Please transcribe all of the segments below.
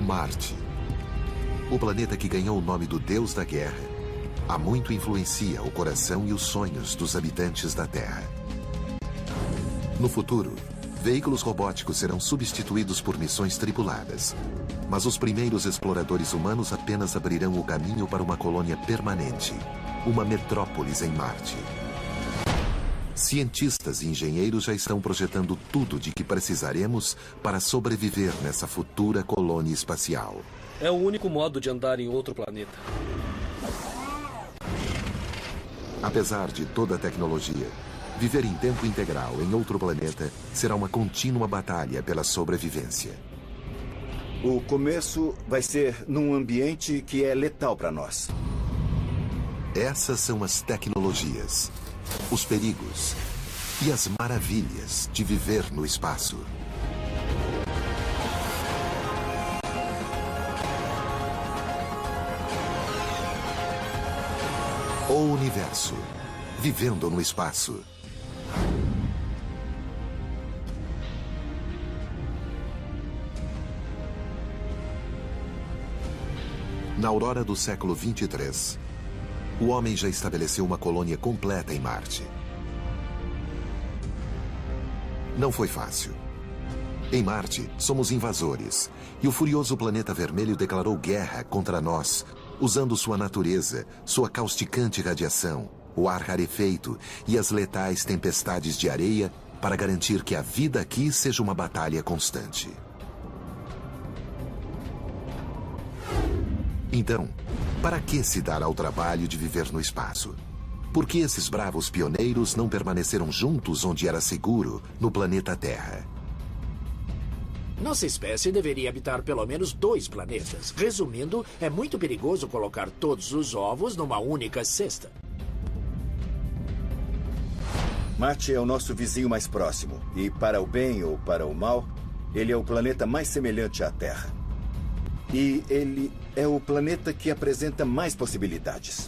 Marte. O planeta que ganhou o nome do Deus da Guerra, há muito influencia o coração e os sonhos dos habitantes da Terra. No futuro, veículos robóticos serão substituídos por missões tripuladas. Mas os primeiros exploradores humanos apenas abrirão o caminho para uma colônia permanente, uma metrópolis em Marte. Cientistas e engenheiros já estão projetando tudo de que precisaremos para sobreviver nessa futura colônia espacial. É o único modo de andar em outro planeta. Apesar de toda a tecnologia, viver em tempo integral em outro planeta será uma contínua batalha pela sobrevivência. O começo vai ser num ambiente que é letal para nós. Essas são as tecnologias, os perigos e as maravilhas de viver no espaço. O universo, vivendo no espaço. Na aurora do século 23, o homem já estabeleceu uma colônia completa em Marte. Não foi fácil. Em Marte, somos invasores, e o furioso planeta vermelho declarou guerra contra nós, usando sua natureza, sua causticante radiação, o ar rarefeito e as letais tempestades de areia para garantir que a vida aqui seja uma batalha constante. Então, para que se dar ao trabalho de viver no espaço? Por que esses bravos pioneiros não permaneceram juntos onde era seguro, no planeta Terra? Nossa espécie deveria habitar pelo menos 2 planetas. Resumindo, é muito perigoso colocar todos os ovos numa única cesta. Marte é o nosso vizinho mais próximo. E para o bem ou para o mal, ele é o planeta mais semelhante à Terra. E ele é o planeta que apresenta mais possibilidades.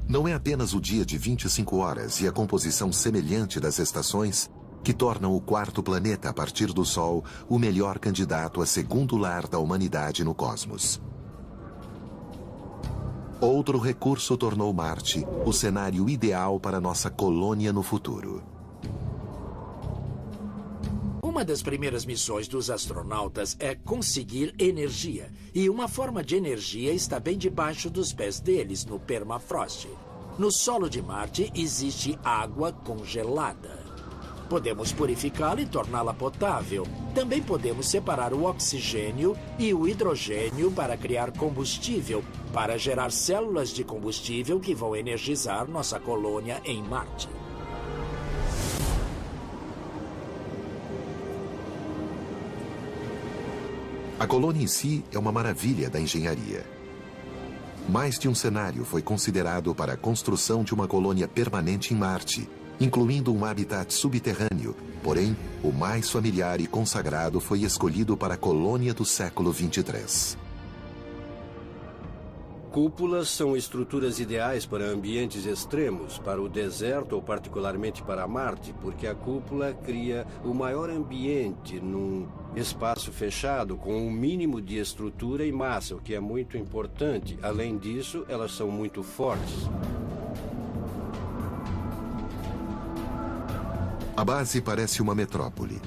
Não é apenas o dia de 25 horas e a composição semelhante das estações que tornam o quarto planeta a partir do Sol o melhor candidato a segundo lar da humanidade no cosmos. Outro recurso tornou Marte o cenário ideal para nossa colônia no futuro. Uma das primeiras missões dos astronautas é conseguir energia. E uma forma de energia está bem debaixo dos pés deles, no permafrost. No solo de Marte existe água congelada. Podemos purificá-la e torná-la potável. Também podemos separar o oxigênio e o hidrogênio para criar combustível, para gerar células de combustível que vão energizar nossa colônia em Marte. A colônia em si é uma maravilha da engenharia. Mais de um cenário foi considerado para a construção de uma colônia permanente em Marte, incluindo um habitat subterrâneo, porém, o mais familiar e consagrado foi escolhido para a colônia do século 23. Cúpulas são estruturas ideais para ambientes extremos, para o deserto ou particularmente para Marte, porque a cúpula cria o maior ambiente num espaço fechado com um mínimo de estrutura e massa, o que é muito importante. Além disso, elas são muito fortes. A base parece uma metrópole.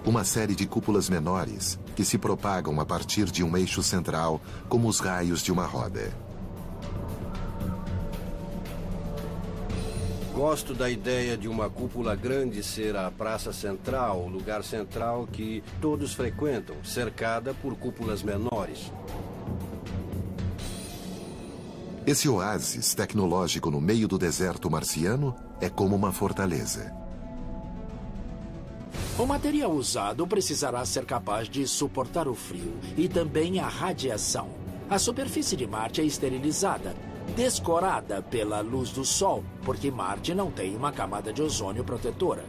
Uma série de cúpulas menores que se propagam a partir de um eixo central, como os raios de uma roda. Gosto da ideia de uma cúpula grande ser a praça central, o lugar central que todos frequentam, cercada por cúpulas menores. Esse oásis tecnológico no meio do deserto marciano é como uma fortaleza. O material usado precisará ser capaz de suportar o frio e também a radiação. A superfície de Marte é esterilizada, descorada pela luz do Sol, porque Marte não tem uma camada de ozônio protetora.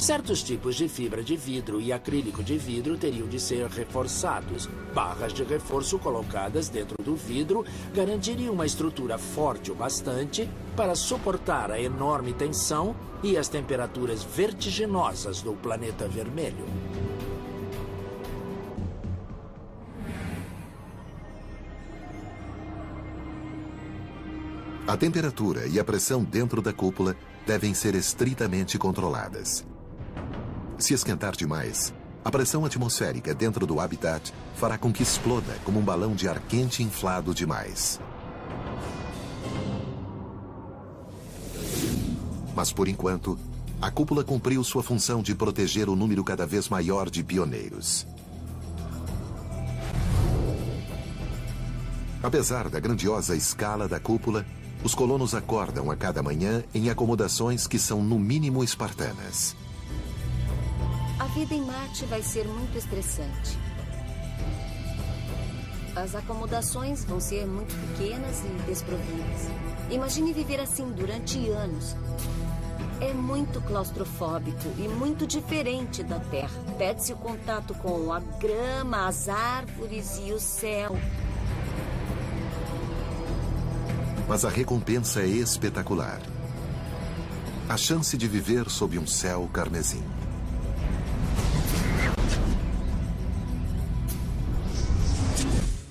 Certos tipos de fibra de vidro e acrílico de vidro teriam de ser reforçados. Barras de reforço colocadas dentro do vidro garantiriam uma estrutura forte o bastante para suportar a enorme tensão e as temperaturas vertiginosas do planeta vermelho. A temperatura e a pressão dentro da cúpula devem ser estritamente controladas. Se esquentar demais, a pressão atmosférica dentro do habitat fará com que exploda como um balão de ar quente inflado demais. Mas, por enquanto, a cúpula cumpriu sua função de proteger o número cada vez maior de pioneiros. Apesar da grandiosa escala da cúpula, os colonos acordam a cada manhã em acomodações que são no mínimo espartanas. A vida em Marte vai ser muito estressante. As acomodações vão ser muito pequenas e desprovidas. Imagine viver assim durante anos. É muito claustrofóbico e muito diferente da Terra. Perde-se o contato com a grama, as árvores e o céu. Mas a recompensa é espetacular. A chance de viver sob um céu carmesim.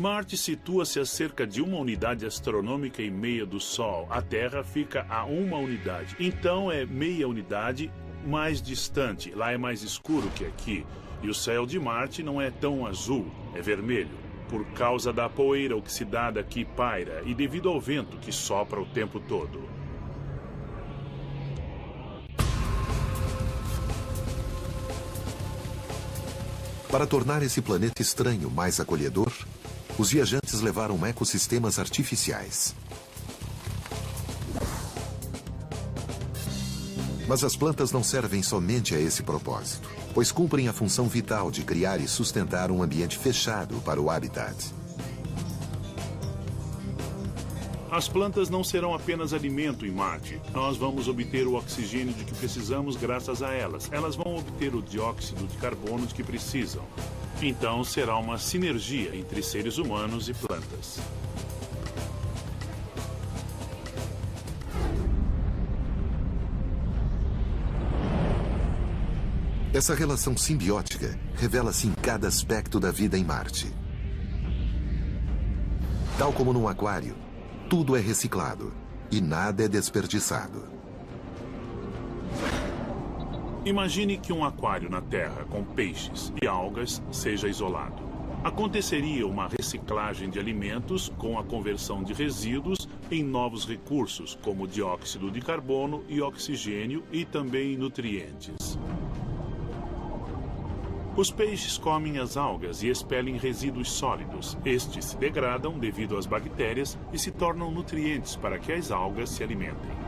Marte situa-se a cerca de 1 unidade astronômica e meia do Sol. A Terra fica a 1 unidade. Então é meia unidade mais distante. Lá é mais escuro que aqui. E o céu de Marte não é tão azul, é vermelho. Por causa da poeira oxidada que paira e devido ao vento que sopra o tempo todo. Para tornar esse planeta estranho mais acolhedor, os viajantes levaram ecossistemas artificiais. Mas as plantas não servem somente a esse propósito, pois cumprem a função vital de criar e sustentar um ambiente fechado para o habitat. As plantas não serão apenas alimento em Marte. Nós vamos obter o oxigênio de que precisamos graças a elas. Elas vão obter o dióxido de carbono de que precisam. Então será uma sinergia entre seres humanos e plantas. Essa relação simbiótica revela-se em cada aspecto da vida em Marte. Tal como num aquário, tudo é reciclado e nada é desperdiçado. Imagine que um aquário na Terra com peixes e algas seja isolado. Aconteceria uma reciclagem de alimentos com a conversão de resíduos em novos recursos, como dióxido de carbono e oxigênio e também nutrientes. Os peixes comem as algas e expelem resíduos sólidos. Estes se degradam devido às bactérias e se tornam nutrientes para que as algas se alimentem.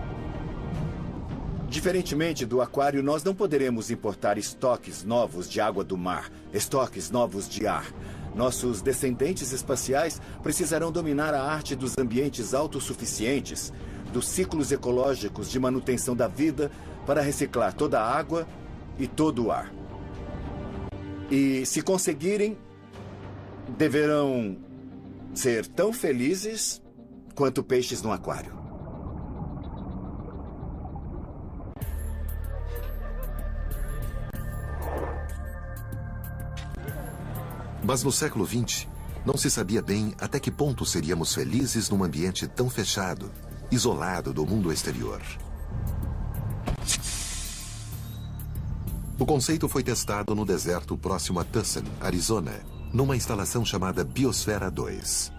Diferentemente do aquário, nós não poderemos importar estoques novos de água do mar, estoques novos de ar. Nossos descendentes espaciais precisarão dominar a arte dos ambientes autossuficientes, dos ciclos ecológicos de manutenção da vida para reciclar toda a água e todo o ar. E, se conseguirem, deverão ser tão felizes quanto peixes no aquário. Mas no século XX, não se sabia bem até que ponto seríamos felizes num ambiente tão fechado, isolado do mundo exterior. O conceito foi testado no deserto próximo a Tucson, Arizona, numa instalação chamada Biosfera 2.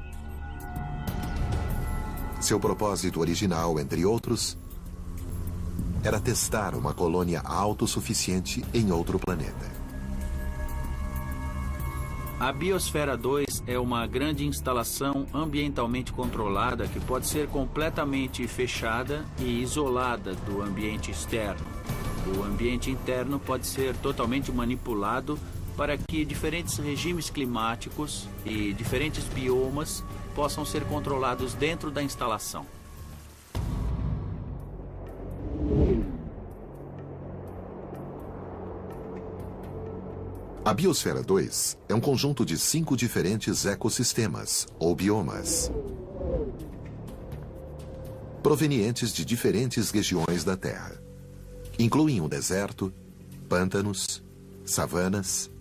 Seu propósito original, entre outros, era testar uma colônia autossuficiente em outro planeta. A Biosfera 2 é uma grande instalação ambientalmente controlada que pode ser completamente fechada e isolada do ambiente externo. O ambiente interno pode ser totalmente manipulado para que diferentes regimes climáticos e diferentes biomas possam ser controlados dentro da instalação. A Biosfera 2 é um conjunto de 5 diferentes ecossistemas, ou biomas, provenientes de diferentes regiões da Terra. Incluem um deserto, pântanos, savanas,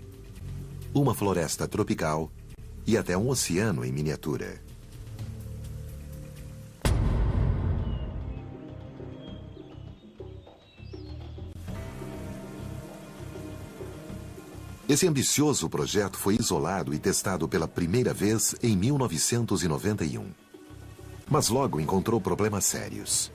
uma floresta tropical e até um oceano em miniatura. Esse ambicioso projeto foi isolado e testado pela primeira vez em 1991. Mas logo encontrou problemas sérios.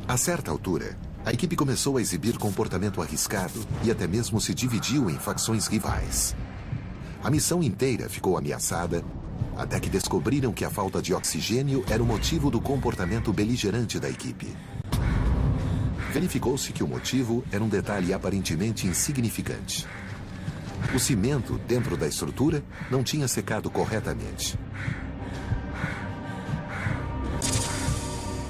A certa altura, a equipe começou a exibir comportamento arriscado e até mesmo se dividiu em facções rivais. A missão inteira ficou ameaçada, até que descobriram que a falta de oxigênio era o motivo do comportamento beligerante da equipe. Verificou-se que o motivo era um detalhe aparentemente insignificante. O cimento dentro da estrutura não tinha secado corretamente.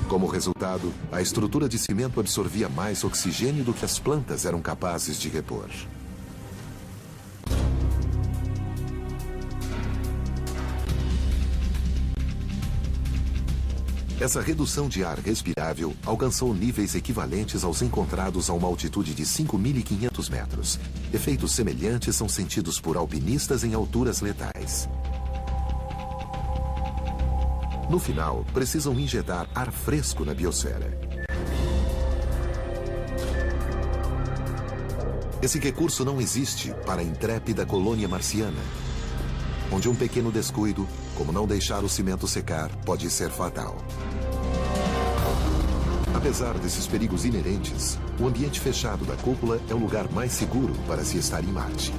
Como resultado, a estrutura de cimento absorvia mais oxigênio do que as plantas eram capazes de repor. Essa redução de ar respirável alcançou níveis equivalentes aos encontrados a uma altitude de 5.500 metros. Efeitos semelhantes são sentidos por alpinistas em alturas letais. No final, precisam injetar ar fresco na biosfera. Esse recurso não existe para a intrépida colônia marciana, onde um pequeno descuido, como não deixar o cimento secar, pode ser fatal. Apesar desses perigos inerentes, o ambiente fechado da cúpula é o lugar mais seguro para se estar em Marte.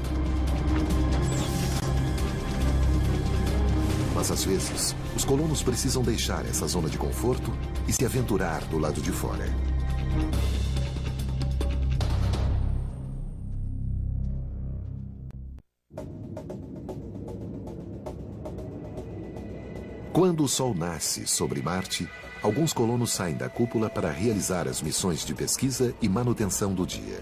Mas às vezes, os colonos precisam deixar essa zona de conforto e se aventurar do lado de fora. Quando o Sol nasce sobre Marte, alguns colonos saem da cúpula para realizar as missões de pesquisa e manutenção do dia.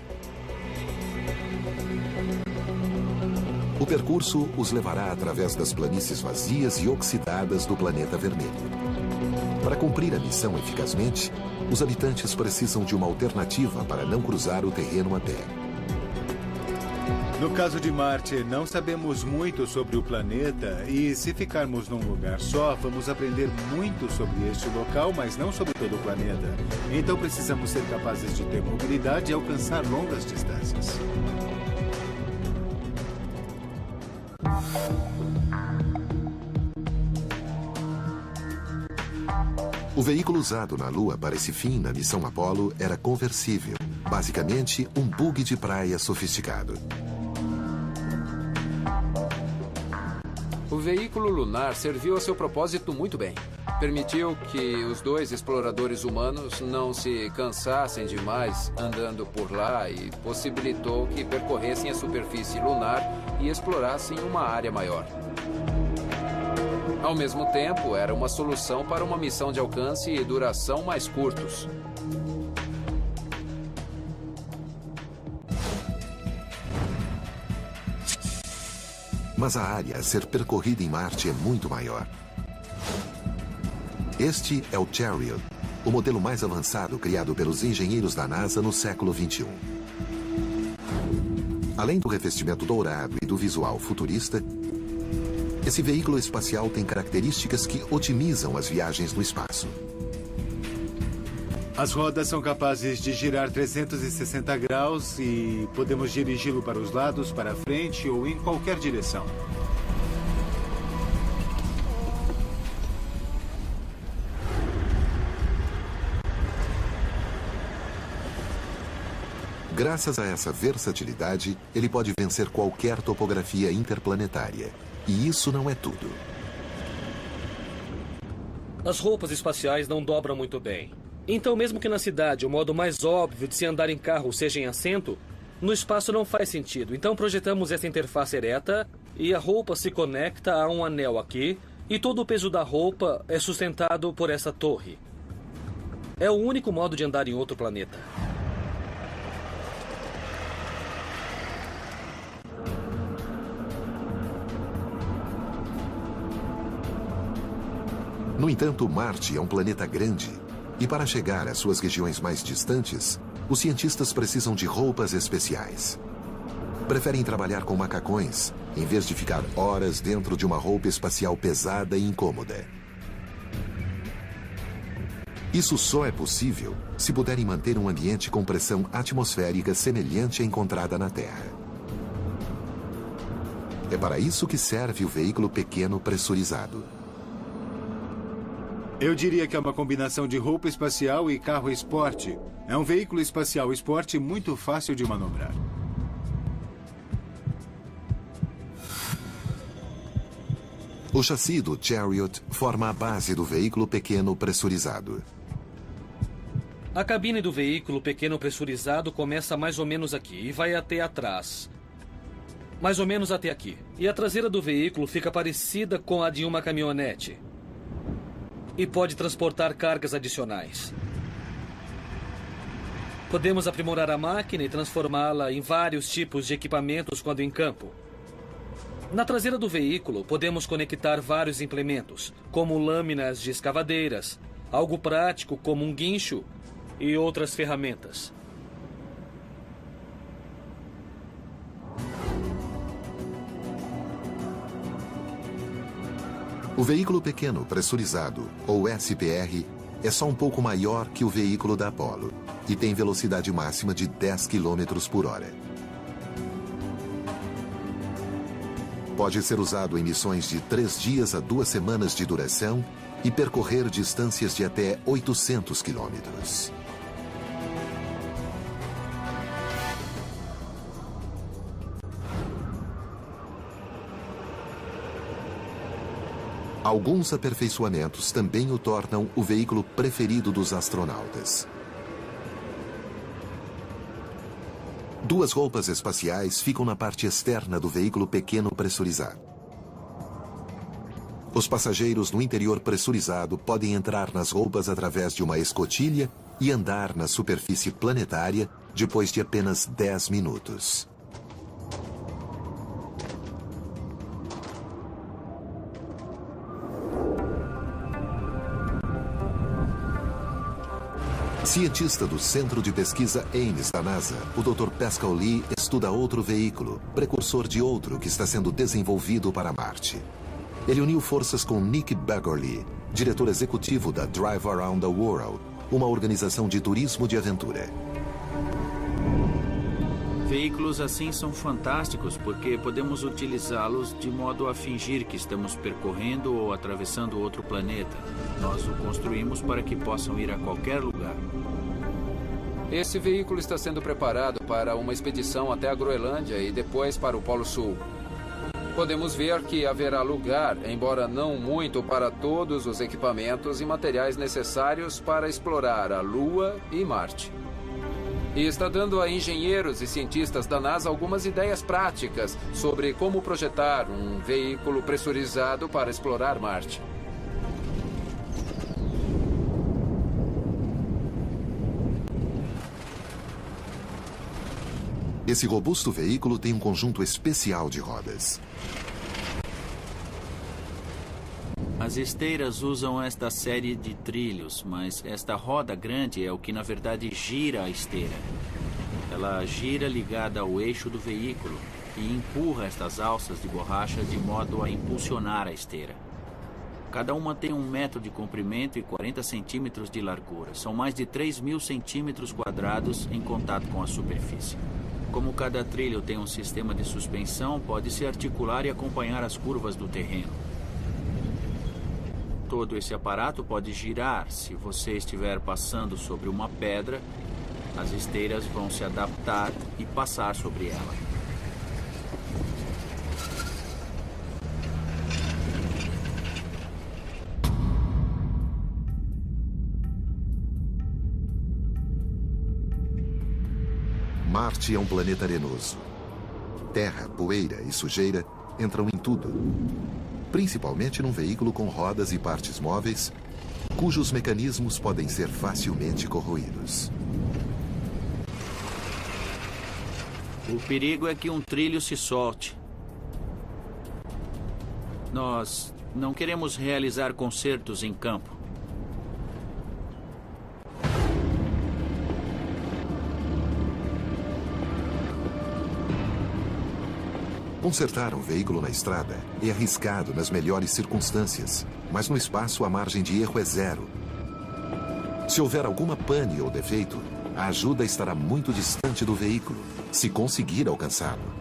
O percurso os levará através das planícies vazias e oxidadas do planeta vermelho. Para cumprir a missão eficazmente, os habitantes precisam de uma alternativa para não cruzar o terreno a pé. No caso de Marte, não sabemos muito sobre o planeta e se ficarmos num lugar só, vamos aprender muito sobre este local, mas não sobre todo o planeta. Então precisamos ser capazes de ter mobilidade e alcançar longas distâncias. O veículo usado na Lua para esse fim na missão Apollo era conversível, basicamente um bug de praia sofisticado. O veículo lunar serviu a seu propósito muito bem. Permitiu que os 2 exploradores humanos não se cansassem demais andando por lá e possibilitou que percorressem a superfície lunar e explorassem uma área maior. Ao mesmo tempo, era uma solução para uma missão de alcance e duração mais curtos. Mas a área a ser percorrida em Marte é muito maior. Este é o Chariot, o modelo mais avançado criado pelos engenheiros da NASA no século XXI. Além do revestimento dourado e do visual futurista, esse veículo espacial tem características que otimizam as viagens no espaço. As rodas são capazes de girar 360 graus e podemos dirigi-lo para os lados, para frente ou em qualquer direção. Graças a essa versatilidade, ele pode vencer qualquer topografia interplanetária. E isso não é tudo. As roupas espaciais não dobram muito bem. Então, mesmo que na cidade o modo mais óbvio de se andar em carro seja em assento, no espaço não faz sentido. Então projetamos essa interface ereta e a roupa se conecta a um anel aqui e todo o peso da roupa é sustentado por essa torre. É o único modo de andar em outro planeta. No entanto, Marte é um planeta grande e para chegar às suas regiões mais distantes, os cientistas precisam de roupas especiais. Preferem trabalhar com macacões, em vez de ficar horas dentro de uma roupa espacial pesada e incômoda. Isso só é possível se puderem manter um ambiente com pressão atmosférica semelhante à encontrada na Terra. É para isso que serve o veículo pequeno pressurizado. Eu diria que é uma combinação de roupa espacial e carro esporte. É um veículo espacial esporte muito fácil de manobrar. O chassi do Chariot forma a base do veículo pequeno pressurizado. A cabine do veículo pequeno pressurizado começa mais ou menos aqui e vai até atrás. Mais ou menos até aqui. E a traseira do veículo fica parecida com a de uma caminhonete. E pode transportar cargas adicionais. Podemos aprimorar a máquina e transformá-la em vários tipos de equipamentos quando em campo. Na traseira do veículo, podemos conectar vários implementos, como lâminas de escavadeiras, algo prático como um guincho e outras ferramentas. O veículo pequeno pressurizado, ou SPR, é só um pouco maior que o veículo da Apollo e tem velocidade máxima de 10 km por hora. Pode ser usado em missões de 3 dias a 2 semanas de duração e percorrer distâncias de até 800 quilômetros. Alguns aperfeiçoamentos também o tornam o veículo preferido dos astronautas. 2 roupas espaciais ficam na parte externa do veículo pequeno pressurizado. Os passageiros no interior pressurizado podem entrar nas roupas através de uma escotilha e andar na superfície planetária depois de apenas 10 minutos. Cientista do Centro de Pesquisa Ames da NASA, o Dr. Pascal Lee estuda outro veículo, precursor de outro que está sendo desenvolvido para Marte. Ele uniu forças com Nick Baggerly, diretor executivo da Drive Around the World, uma organização de turismo de aventura. Veículos assim são fantásticos porque podemos utilizá-los de modo a fingir que estamos percorrendo ou atravessando outro planeta. Nós o construímos para que possam ir a qualquer lugar. Esse veículo está sendo preparado para uma expedição até a Groenlândia e depois para o Polo Sul. Podemos ver que haverá lugar, embora não muito, para todos os equipamentos e materiais necessários para explorar a Lua e Marte. E está dando a engenheiros e cientistas da NASA algumas ideias práticas sobre como projetar um veículo pressurizado para explorar Marte. Esse robusto veículo tem um conjunto especial de rodas. As esteiras usam esta série de trilhos, mas esta roda grande é o que na verdade gira a esteira. Ela gira ligada ao eixo do veículo e empurra estas alças de borracha de modo a impulsionar a esteira. Cada uma tem 1 metro de comprimento e 40 centímetros de largura. São mais de 3.000 centímetros quadrados em contato com a superfície. Como cada trilho tem um sistema de suspensão, pode-se articular e acompanhar as curvas do terreno. Todo esse aparato pode girar. Se você estiver passando sobre uma pedra, as esteiras vão se adaptar e passar sobre ela. Marte é um planeta arenoso. Terra, poeira e sujeira entram em tudo. Principalmente num veículo com rodas e partes móveis, cujos mecanismos podem ser facilmente corroídos. O perigo é que um trilho se solte. Nós não queremos realizar concertos em campo. Consertar um veículo na estrada é arriscado nas melhores circunstâncias, mas no espaço a margem de erro é zero. Se houver alguma pane ou defeito, a ajuda estará muito distante do veículo, se conseguir alcançá-lo.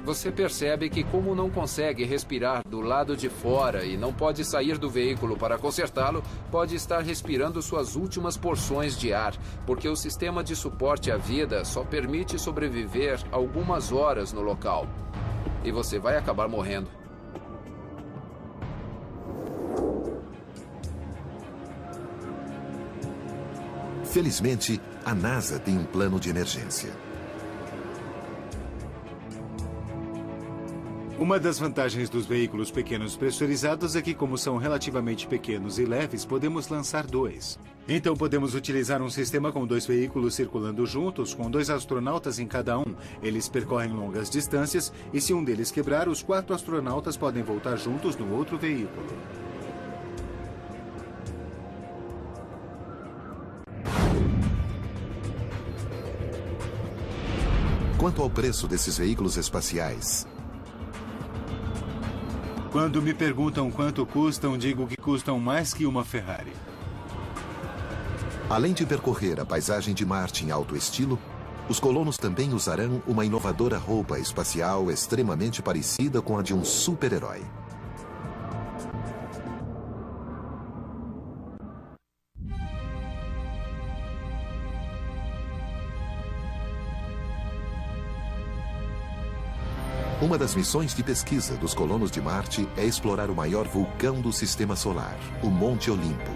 Você percebe que, como não consegue respirar do lado de fora e não pode sair do veículo para consertá-lo, pode estar respirando suas últimas porções de ar, porque o sistema de suporte à vida só permite sobreviver algumas horas no local. E você vai acabar morrendo. Felizmente, a NASA tem um plano de emergência. Uma das vantagens dos veículos pequenos pressurizados é que, como são relativamente pequenos e leves, podemos lançar dois. Então podemos utilizar um sistema com 2 veículos circulando juntos, com 2 astronautas em cada um. Eles percorrem longas distâncias e, se um deles quebrar, os 4 astronautas podem voltar juntos no outro veículo. Quanto ao preço desses veículos espaciais, quando me perguntam quanto custam, digo que custam mais que uma Ferrari. Além de percorrer a paisagem de Marte em alto estilo, os colonos também usarão uma inovadora roupa espacial extremamente parecida com a de um super-herói. Uma das missões de pesquisa dos colonos de Marte é explorar o maior vulcão do Sistema Solar, o Monte Olimpo.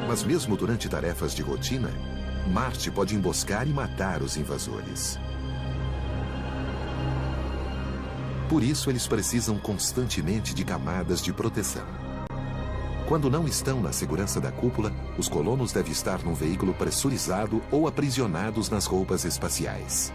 Mas mesmo durante tarefas de rotina, Marte pode emboscar e matar os invasores. Por isso, eles precisam constantemente de camadas de proteção. Quando não estão na segurança da cúpula, os colonos devem estar num veículo pressurizado ou aprisionados nas roupas espaciais.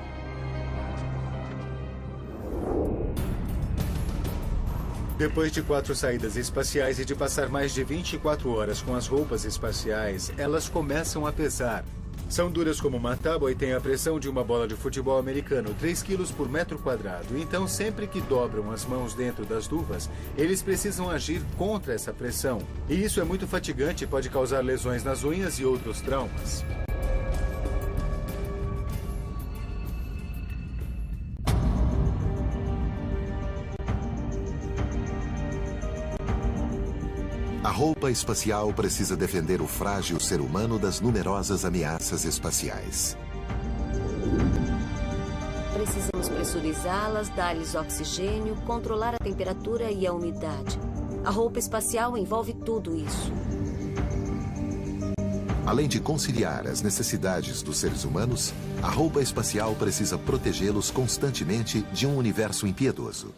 Depois de 4 saídas espaciais e de passar mais de 24 horas com as roupas espaciais, elas começam a pesar. São duras como uma tábua e têm a pressão de uma bola de futebol americano, 3 quilos por metro quadrado. Então, sempre que dobram as mãos dentro das luvas, eles precisam agir contra essa pressão. E isso é muito fatigante e pode causar lesões nas unhas e outros traumas. A roupa espacial precisa defender o frágil ser humano das numerosas ameaças espaciais. Precisamos pressurizá-las, dar-lhes oxigênio, controlar a temperatura e a umidade. A roupa espacial envolve tudo isso. Além de conciliar as necessidades dos seres humanos, a roupa espacial precisa protegê-los constantemente de um universo impiedoso.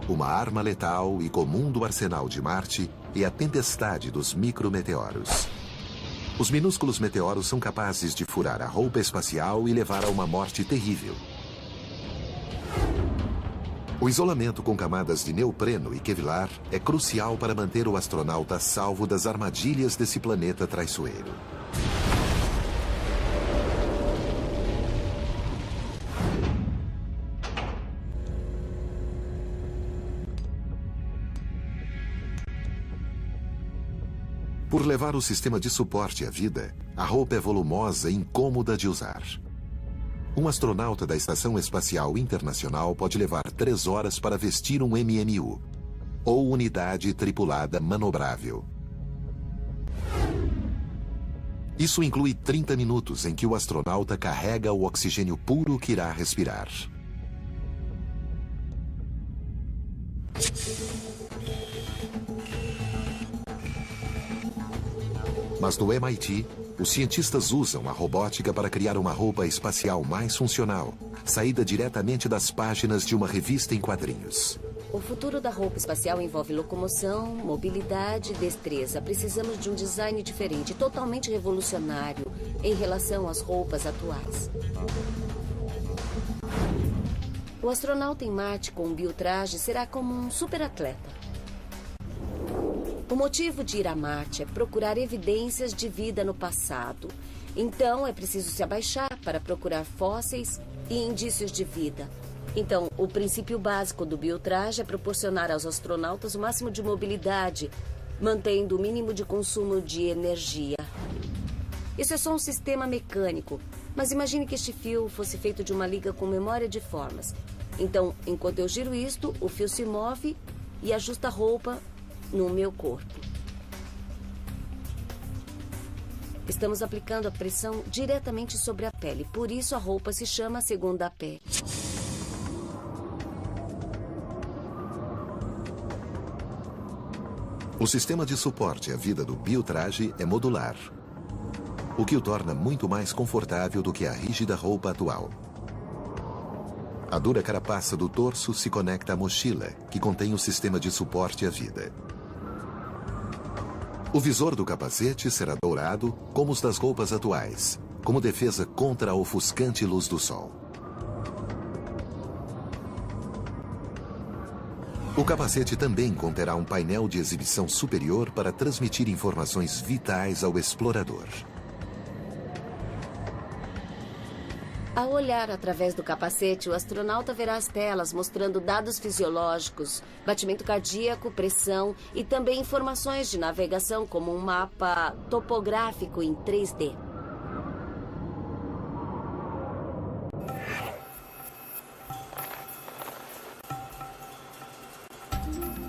Uma arma letal e comum do arsenal de Marte é a tempestade dos micrometeoros. Os minúsculos meteoros são capazes de furar a roupa espacial e levar a uma morte terrível. O isolamento com camadas de neopreno e kevlar é crucial para manter o astronauta salvo das armadilhas desse planeta traiçoeiro. Por levar o sistema de suporte à vida, a roupa é volumosa e incômoda de usar. Um astronauta da Estação Espacial Internacional pode levar 3 horas para vestir um MMU, ou unidade tripulada manobrável. Isso inclui 30 minutos em que o astronauta carrega o oxigênio puro que irá respirar. Mas no MIT, Os cientistas usam a robótica para criar uma roupa espacial mais funcional, saída diretamente das páginas de uma revista em quadrinhos. O futuro da roupa espacial envolve locomoção, mobilidade e destreza. Precisamos de um design diferente, totalmente revolucionário em relação às roupas atuais. O astronauta em Marte com um biotraje será como um superatleta. O motivo de ir a Marte é procurar evidências de vida no passado. Então, é preciso se abaixar para procurar fósseis e indícios de vida. Então, o princípio básico do biotraje é proporcionar aos astronautas o máximo de mobilidade, mantendo o mínimo de consumo de energia. Isso é só um sistema mecânico, mas imagine que este fio fosse feito de uma liga com memória de formas. Então, enquanto eu giro isto, o fio se move e ajusta a roupa no meu corpo. Estamos aplicando a pressão diretamente sobre a pele, por isso a roupa se chama segunda pele. O sistema de suporte à vida do biotraje é modular, o que o torna muito mais confortável do que a rígida roupa atual. A dura carapaça do torso se conecta à mochila, que contém o sistema de suporte à vida. O visor do capacete será dourado, como os das roupas atuais, como defesa contra a ofuscante luz do sol. O capacete também conterá um painel de exibição superior para transmitir informações vitais ao explorador. Ao olhar através do capacete, o astronauta verá as telas mostrando dados fisiológicos, batimento cardíaco, pressão e também informações de navegação, como um mapa topográfico em 3D.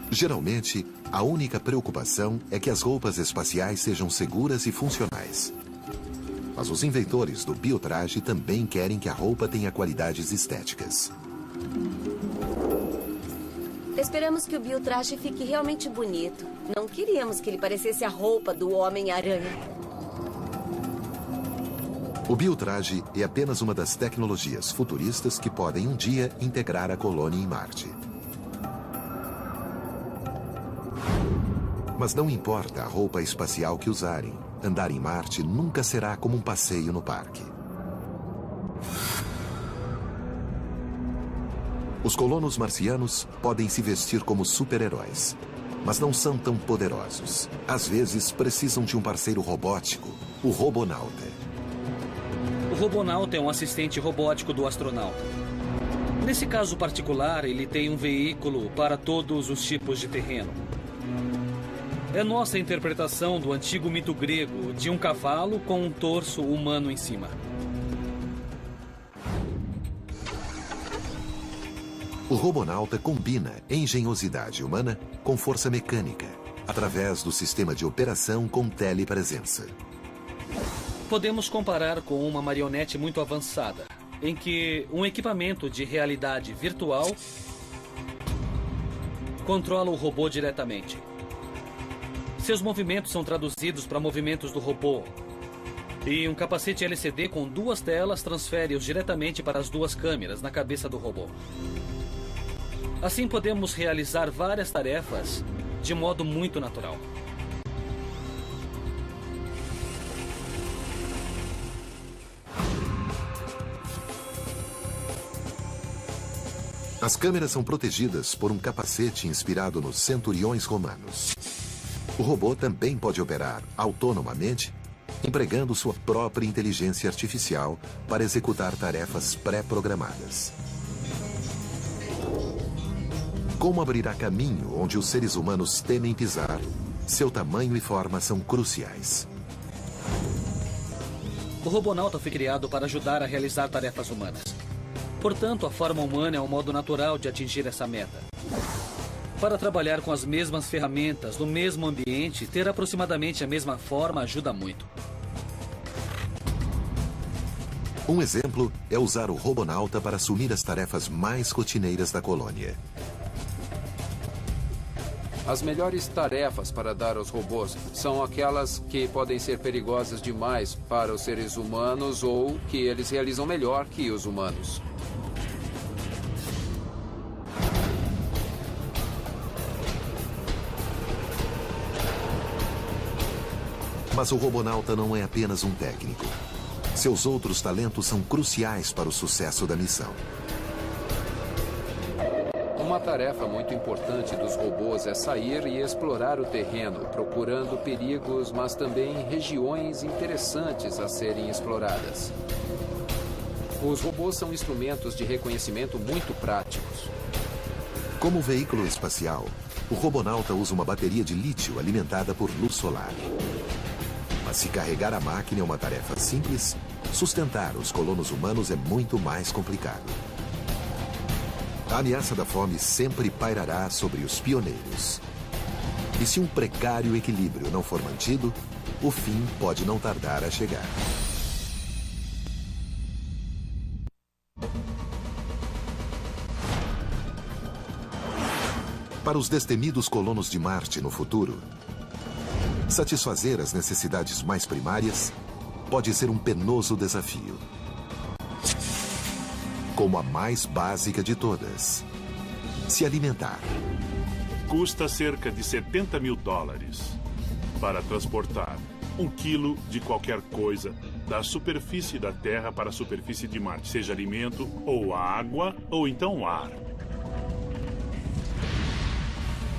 Geralmente, a única preocupação é que as roupas espaciais sejam seguras e funcionais. Mas os inventores do biotraje também querem que a roupa tenha qualidades estéticas. Esperamos que o biotraje fique realmente bonito. Não queríamos que ele parecesse a roupa do Homem-Aranha. O biotraje é apenas uma das tecnologias futuristas que podem um dia integrar a colônia em Marte. Mas não importa a roupa espacial que usarem, andar em Marte nunca será como um passeio no parque. Os colonos marcianos podem se vestir como super-heróis, mas não são tão poderosos. Às vezes, precisam de um parceiro robótico, o Robonauta. O Robonauta é um assistente robótico do astronauta. Nesse caso particular, ele tem um veículo para todos os tipos de terreno. É nossa interpretação do antigo mito grego de um cavalo com um torso humano em cima. O Robonauta combina engenhosidade humana com força mecânica, através do sistema de operação com telepresença. Podemos comparar com uma marionete muito avançada, em que um equipamento de realidade virtual controla o robô diretamente. Seus movimentos são traduzidos para movimentos do robô. E um capacete LCD com 2 telas transfere-os diretamente para as 2 câmeras na cabeça do robô. Assim podemos realizar várias tarefas de modo muito natural. As câmeras são protegidas por um capacete inspirado nos centuriões romanos. O robô também pode operar autonomamente, empregando sua própria inteligência artificial para executar tarefas pré-programadas. Como abrirá caminho onde os seres humanos temem pisar, seu tamanho e forma são cruciais. O Robonauta foi criado para ajudar a realizar tarefas humanas. Portanto, a forma humana é um modo natural de atingir essa meta. Para trabalhar com as mesmas ferramentas, no mesmo ambiente, ter aproximadamente a mesma forma ajuda muito. Um exemplo é usar o Robonauta para assumir as tarefas mais rotineiras da colônia. As melhores tarefas para dar aos robôs são aquelas que podem ser perigosas demais para os seres humanos ou que eles realizam melhor que os humanos. Mas o robonauta não é apenas um técnico. Seus outros talentos são cruciais para o sucesso da missão. Uma tarefa muito importante dos robôs é sair e explorar o terreno, procurando perigos, mas também regiões interessantes a serem exploradas. Os robôs são instrumentos de reconhecimento muito práticos. Como veículo espacial, o robonauta usa uma bateria de lítio alimentada por luz solar. Mas se carregar a máquina é uma tarefa simples, sustentar os colonos humanos é muito mais complicado. A ameaça da fome sempre pairará sobre os pioneiros. E se um precário equilíbrio não for mantido, o fim pode não tardar a chegar. Para os destemidos colonos de Marte no futuro, satisfazer as necessidades mais primárias pode ser um penoso desafio. Como a mais básica de todas: se alimentar. Custa cerca de $70 mil para transportar 1 quilo de qualquer coisa da superfície da Terra para a superfície de Marte, seja alimento, ou água, ou então ar.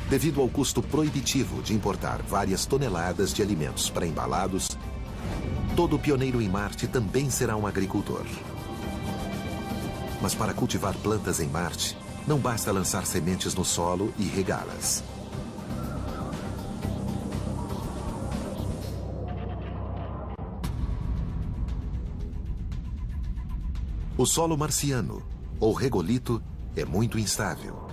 Devido ao custo proibitivo de importar várias toneladas de alimentos pré-embalados, todo pioneiro em Marte também será um agricultor. Mas para cultivar plantas em Marte, não basta lançar sementes no solo e regá-las. O solo marciano, ou regolito, é muito instável.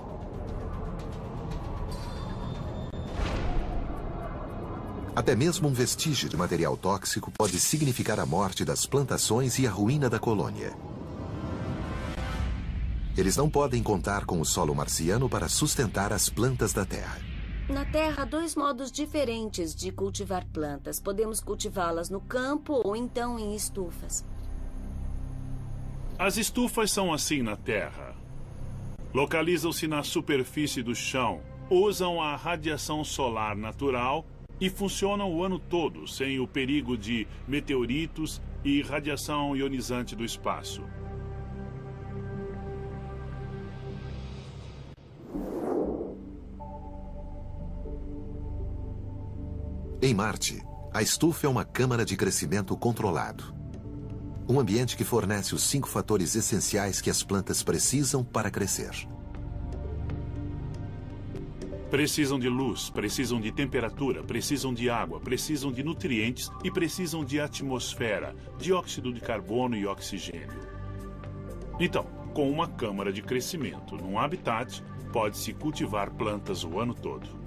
Até mesmo um vestígio de material tóxico pode significar a morte das plantações e a ruína da colônia. Eles não podem contar com o solo marciano para sustentar as plantas da Terra. Na Terra, há 2 modos diferentes de cultivar plantas. Podemos cultivá-las no campo ou então em estufas. As estufas são assim na Terra. Localizam-se na superfície do chão, usam a radiação solar natural e funcionam o ano todo, sem o perigo de meteoritos e radiação ionizante do espaço. Em Marte, a estufa é uma câmara de crescimento controlado. Um ambiente que fornece os 5 fatores essenciais que as plantas precisam para crescer. Precisam de luz, precisam de temperatura, precisam de água, precisam de nutrientes e precisam de atmosfera, dióxido de carbono e oxigênio. Então, com uma câmara de crescimento num habitat, pode-se cultivar plantas o ano todo.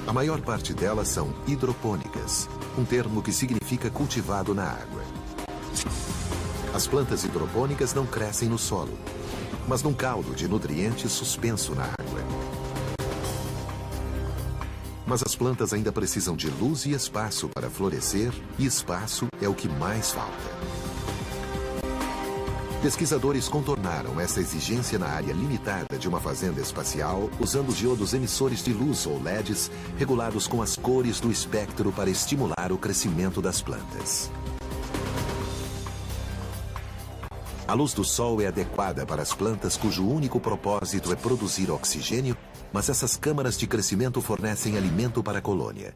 A maior parte delas são hidropônicas, um termo que significa cultivado na água. As plantas hidropônicas não crescem no solo, mas num caldo de nutrientes suspenso na água. Mas as plantas ainda precisam de luz e espaço para florescer, e espaço é o que mais falta. Pesquisadores contornaram essa exigência na área limitada de uma fazenda espacial usando diodos emissores de luz ou LEDs regulados com as cores do espectro para estimular o crescimento das plantas. A luz do sol é adequada para as plantas cujo único propósito é produzir oxigênio, mas essas câmaras de crescimento fornecem alimento para a colônia.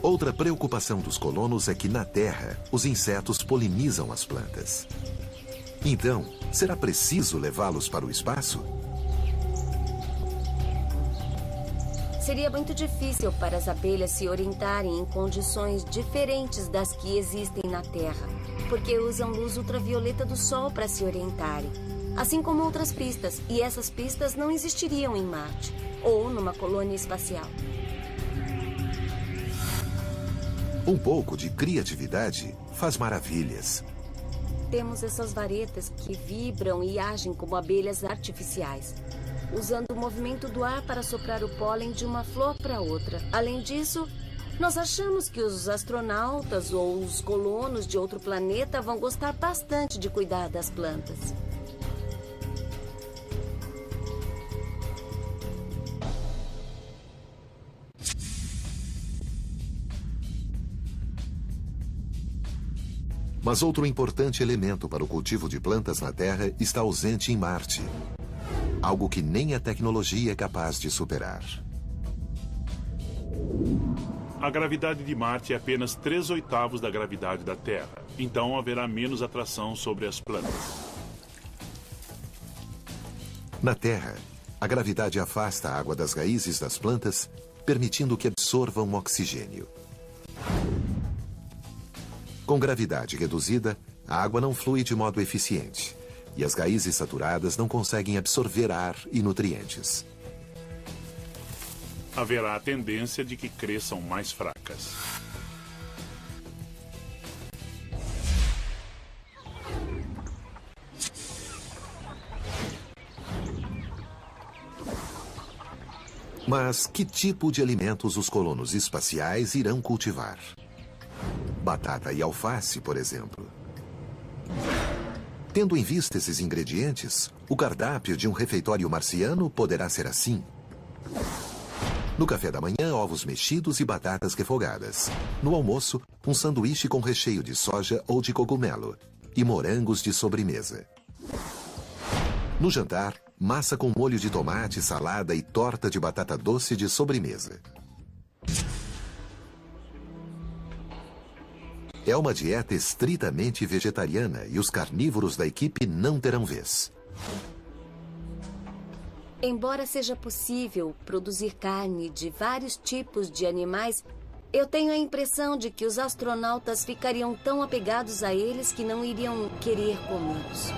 Outra preocupação dos colonos é que, na Terra, os insetos polinizam as plantas. Então, será preciso levá-los para o espaço? Seria muito difícil para as abelhas se orientarem em condições diferentes das que existem na Terra, porque usam luz ultravioleta do Sol para se orientarem, assim como outras pistas, e essas pistas não existiriam em Marte. ou numa colônia espacial. Um pouco de criatividade faz maravilhas. Temos essas varetas que vibram e agem como abelhas artificiais, usando o movimento do ar para soprar o pólen de uma flor para outra. Além disso, nós achamos que os astronautas ou os colonos de outro planeta vão gostar bastante de cuidar das plantas. Mas outro importante elemento para o cultivo de plantas na Terra está ausente em Marte. Algo que nem a tecnologia é capaz de superar. A gravidade de Marte é apenas 3/8 da gravidade da Terra. Então haverá menos atração sobre as plantas. Na Terra, a gravidade afasta a água das raízes das plantas, permitindo que absorvam oxigênio. Com gravidade reduzida, a água não flui de modo eficiente e as raízes saturadas não conseguem absorver ar e nutrientes. Haverá a tendência de que cresçam mais fracas. Mas que tipo de alimentos os colonos espaciais irão cultivar? Batata e alface, por exemplo. Tendo em vista esses ingredientes, o cardápio de um refeitório marciano poderá ser assim. No café da manhã, ovos mexidos e batatas refogadas. No almoço, um sanduíche com recheio de soja ou de cogumelo. E morangos de sobremesa. No jantar, massa com molho de tomate, salada e torta de batata doce de sobremesa. É uma dieta estritamente vegetariana e os carnívoros da equipe não terão vez. Embora seja possível produzir carne de vários tipos de animais, eu tenho a impressão de que os astronautas ficariam tão apegados a eles que não iriam querer comê-los.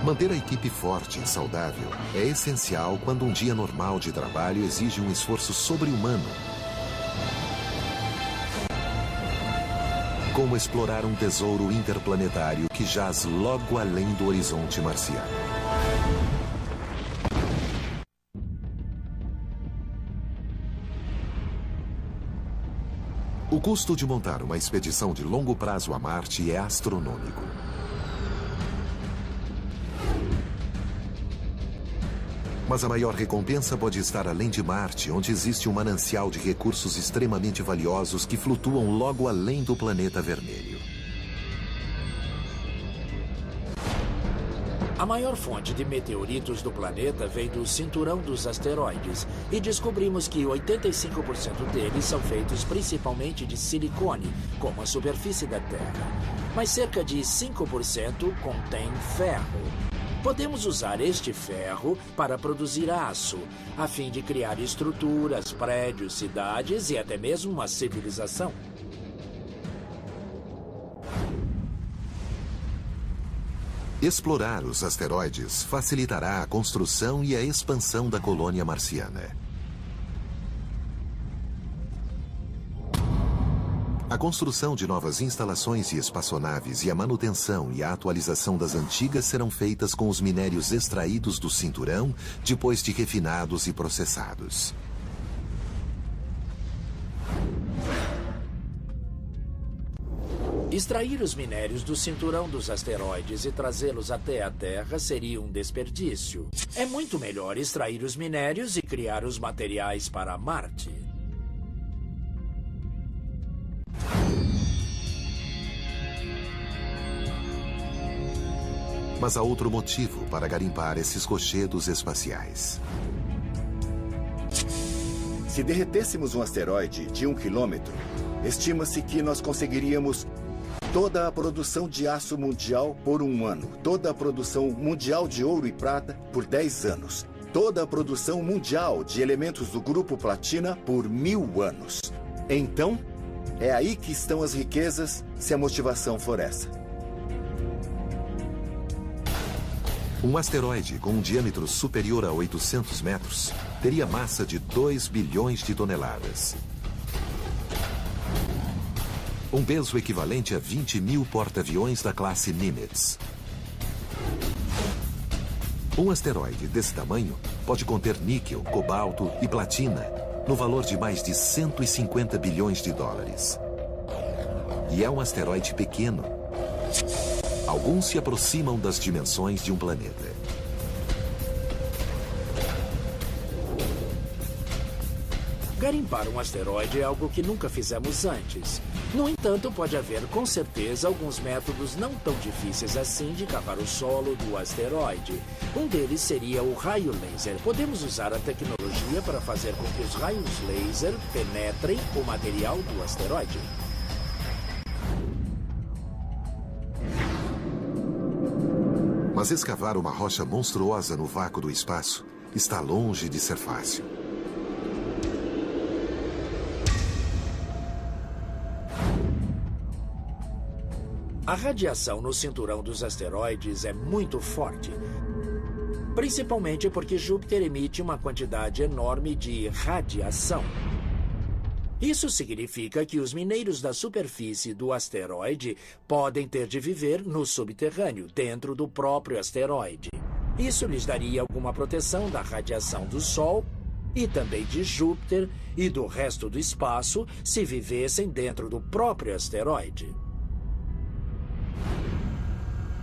Manter a equipe forte e saudável é essencial quando um dia normal de trabalho exige um esforço sobre-humano. Como explorar um tesouro interplanetário que jaz logo além do horizonte marciano. O custo de montar uma expedição de longo prazo a Marte é astronômico. Mas a maior recompensa pode estar além de Marte, onde existe um manancial de recursos extremamente valiosos que flutuam logo além do planeta vermelho. A maior fonte de meteoritos do planeta vem do cinturão dos asteroides e descobrimos que 85% deles são feitos principalmente de silicone, como a superfície da Terra. Mas cerca de 5% contém ferro. Podemos usar este ferro para produzir aço, a fim de criar estruturas, prédios, cidades e até mesmo uma civilização. Explorar os asteroides facilitará a construção e a expansão da colônia marciana. A construção de novas instalações e espaçonaves e a manutenção e a atualização das antigas serão feitas com os minérios extraídos do cinturão, depois de refinados e processados. Extrair os minérios do cinturão dos asteroides e trazê-los até a Terra seria um desperdício. É muito melhor extrair os minérios e criar os materiais para Marte. Mas há outro motivo para garimpar esses rochedos espaciais. Se derretêssemos um asteroide de 1 quilômetro, estima-se que nós conseguiríamos toda a produção de aço mundial por 1 ano, toda a produção mundial de ouro e prata por 10 anos, toda a produção mundial de elementos do grupo platina por 1000 anos. Então, é aí que estão as riquezas, se a motivação for essa. Um asteroide com um diâmetro superior a 800 metros teria massa de 2 bilhões de toneladas. Um peso equivalente a 20 mil porta-aviões da classe Nimitz. Um asteroide desse tamanho pode conter níquel, cobalto e platina, no valor de mais de 150 bilhões de dólares. E é um asteroide pequeno. Alguns se aproximam das dimensões de um planeta. Garimpar um asteroide é algo que nunca fizemos antes. No entanto, pode haver, com certeza, alguns métodos não tão difíceis assim de cavar o solo do asteroide. Um deles seria o raio laser. Podemos usar a tecnologia para fazer com que os raios laser penetrem o material do asteroide. Mas escavar uma rocha monstruosa no vácuo do espaço está longe de ser fácil. A radiação no cinturão dos asteroides é muito forte, principalmente porque Júpiter emite uma quantidade enorme de radiação. Isso significa que os mineiros da superfície do asteroide podem ter de viver no subterrâneo, dentro do próprio asteroide. Isso lhes daria alguma proteção da radiação do Sol e também de Júpiter e do resto do espaço se vivessem dentro do próprio asteroide.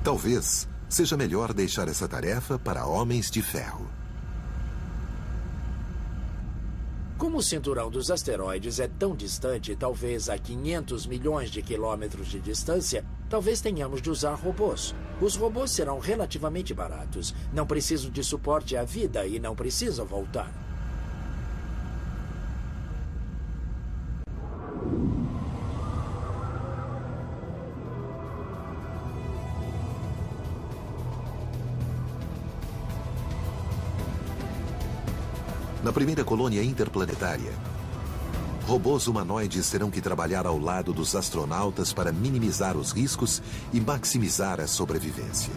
Talvez seja melhor deixar essa tarefa para homens de ferro. Como o cinturão dos asteroides é tão distante, talvez a 500 milhões de quilômetros de distância, talvez tenhamos de usar robôs. Os robôs serão relativamente baratos, não precisam de suporte à vida e não precisam voltar. Na primeira colônia interplanetária, robôs humanoides terão que trabalhar ao lado dos astronautas para minimizar os riscos e maximizar a sobrevivência.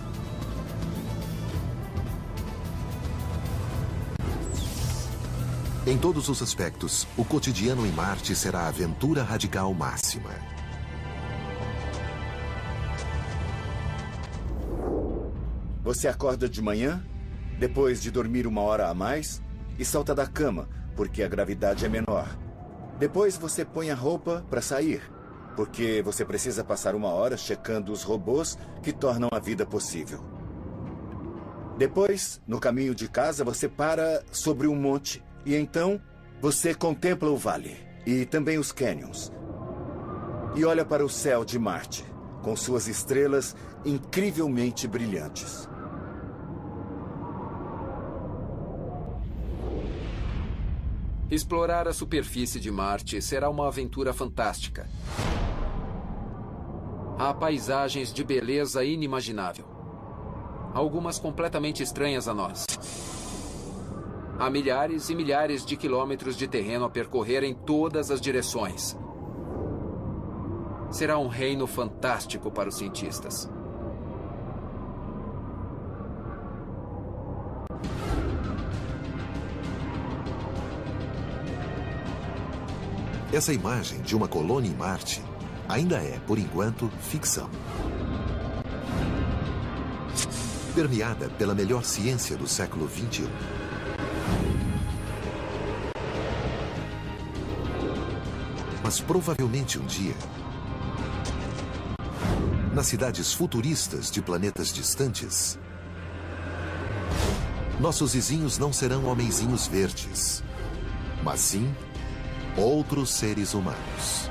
Em todos os aspectos, o cotidiano em Marte será a aventura radical máxima. Você acorda de manhã, depois de dormir 1 hora a mais, e salta da cama, porque a gravidade é menor. Depois você põe a roupa para sair, porque você precisa passar 1 hora checando os robôs que tornam a vida possível. Depois, no caminho de casa, você para sobre um monte e então você contempla o vale e também os canyons. E olha para o céu de Marte, com suas estrelas incrivelmente brilhantes. Explorar a superfície de Marte será uma aventura fantástica. Há paisagens de beleza inimaginável. Algumas completamente estranhas a nós. Há milhares e milhares de quilômetros de terreno a percorrer em todas as direções. Será um reino fantástico para os cientistas. Essa imagem de uma colônia em Marte ainda é, por enquanto, ficção. Permeada pela melhor ciência do século XXI. Mas provavelmente um dia, nas cidades futuristas de planetas distantes, nossos vizinhos não serão homenzinhos verdes, mas sim outros seres humanos.